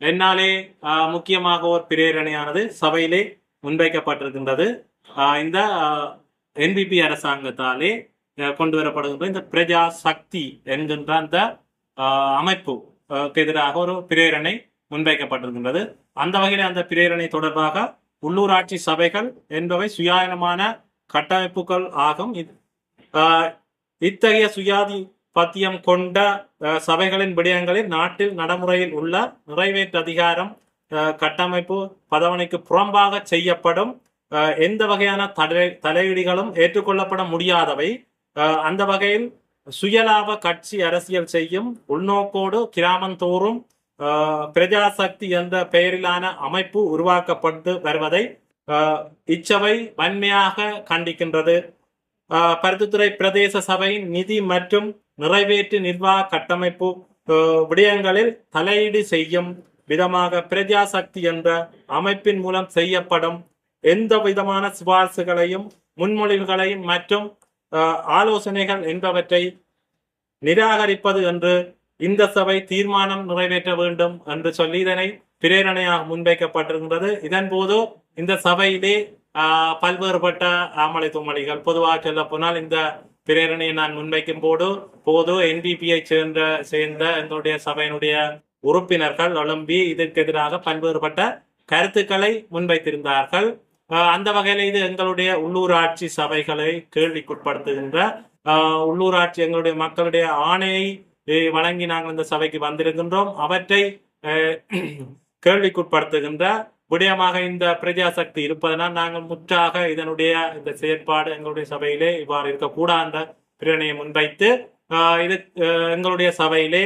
என்னாலே முக்கியமாக ஒரு பிரேரணையானது சபையிலே முன்வைக்கப்பட்டிருக்கின்றது. இந்த என்பிபி அரசாங்கத்தாலே கொண்டு வரப்படுகின்ற இந்த பிரஜா சக்தி என்கின்ற அந்த அமைப்பு எதிராக ஒரு பிரேரணை முன்வைக்கப்பட்டிருக்கின்றது. அந்த வகையில் அந்த பிரேரணை தொடர்பாக உள்ளூராட்சி சபைகள் என்பவை சுயாதீனமான கட்டமைப்புகள் ஆகும். இத்தகைய சுயாதிபத்தியம் கொண்ட சபைகளின் விடயங்களில் நாட்டில் நடைமுறையில் உள்ள நிறைவேற்று அதிகாரம் கட்டமைப்பு பதவனைக்கு புறம்பாக செய்யப்படும் எந்த வகையான தலையீடுகளும் ஏற்றுக்கொள்ளப்பட முடியாதவை. அந்த வகையில் சுயலாப கட்சி அரசியல் செய்யும் உள்நோக்கோடு கிராமந்தோறும் பிரஜாசக்தி என்ற பெயரிலான அமைப்பு உருவாக்கப்பட்டு வருவதை இச்சபை வன்மையாக கண்டிக்கின்றது. பருத்தித்துறை பிரதேச சபையின் நிதி மற்றும் நிறைவேற்று நிர்வாக கட்டமைப்பு விடயங்களில் தலையீடு செய்யும் விதமாக பிரஜாசக்தி என்ற அமைப்பின் மூலம் செய்யப்படும் எந்த விதமான சிபார்சுகளையும் முன்மொழிவுகளையும் மற்றும் ஆலோசனைகள் என்பவற்றை நிராகரிப்பது என்று இந்த சபை தீர்மானம் நிறைவேற்ற வேண்டும் என்று சொல்லி இதனை பிரேரணையாக முன்வைக்கப்பட்டிருக்கின்றது. இதன் போது இந்த சபையிலே பல்வேறுபட்ட ஆமலை தும்மலிகள் பொதுவாக சொல்ல போனால் இந்த பிரேரணையை நான் முன்வைக்கும் போது என்பிபியை சேர்ந்த எங்களுடைய சபையினுடைய உறுப்பினர்கள் எழும்பி இதற்கு எதிராக பல்வேறுபட்ட கருத்துக்களை முன்வைத்திருந்தார்கள். அந்த வகையில் இது எங்களுடைய உள்ளூராட்சி சபைகளை கேள்விக்குட்படுத்துகின்ற உள்ளூராட்சி எங்களுடைய மக்களுடைய ஆணையை வழங்கி நாங்கள் இந்த சபைக்கு வந்திருக்கின்றோம். அவற்றை கேள்விக்குட்படுத்துகின்ற விடயமாக இந்த பிரஜாசக்தி இருப்பதனால் நாங்கள் முற்றாக இதனுடைய இந்த செயற்பாடு எங்களுடைய சபையிலே இவ்வாறு இருக்கக்கூடாது என்ற பிரேரணையை முன்வைத்து இது எங்களுடைய சபையிலே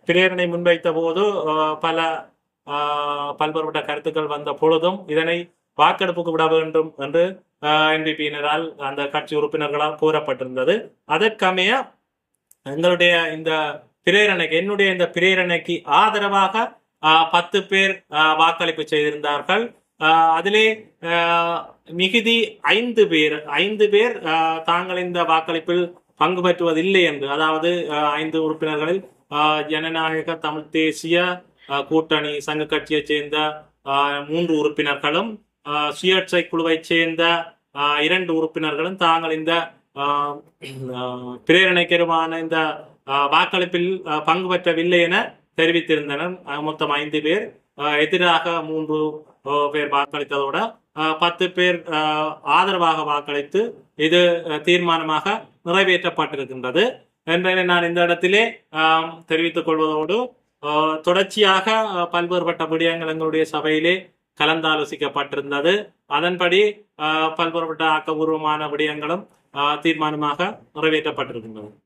பிரேரணை முன்வைத்த போது பல்வேறுபட்ட கருத்துக்கள் வந்த பொழுதும் இதனை வாக்கெடுப்புக்கு விட வேண்டும் என்று என்பிபியினரால் அந்த கட்சி உறுப்பினர்களால் கூறப்பட்டிருந்தது. அதற்கமைய எங்களுடைய இந்த பிரேரணைக்கு என்னுடைய இந்த பிரேரணைக்கு ஆதரவாக 10 பேர் வாக்களிப்பு செய்திருந்தார்கள். அதிலே மிகுதி 5 பேர் தாங்கள் இந்த வாக்களிப்பில் பங்கு பெற்றுவதில்லை என்று, அதாவது 5 உறுப்பினர்களில் ஜனநாயக தமிழ் தேசிய கூட்டணி சங்க கட்சியைச் சேர்ந்த 3 உறுப்பினர்களும் சுயேட்சை குழுவை சேர்ந்த 2 உறுப்பினர்களும் தாங்கள் இந்த பிரேரணைக்கருமான இந்த வாக்களிப்பில் பங்கு பெற்றவில்லை என தெரிவித்திருந்தனர். மொத்தம் 5 பேர், எதிராக 3 பேர் வாக்களித்ததோட 10 பேர் ஆதரவாக வாக்களித்து இது தீர்மானமாக நிறைவேற்றப்பட்டிருக்கின்றது என்பதை நான் இந்த இடத்திலே தெரிவித்துக் கொள்வதோடு தொடர்ச்சியாக பல்வேறுபட்ட விடயங்கள் எங்களுடைய சபையிலே கலந்தாலோசிக்கப்பட்டிருந்தது. அதன்படி பல்வேறுபட்ட ஆக்கபூர்வமான விடயங்களும் தீர்மானமாக நிறைவேற்றப்பட்டிருக்கின்றது.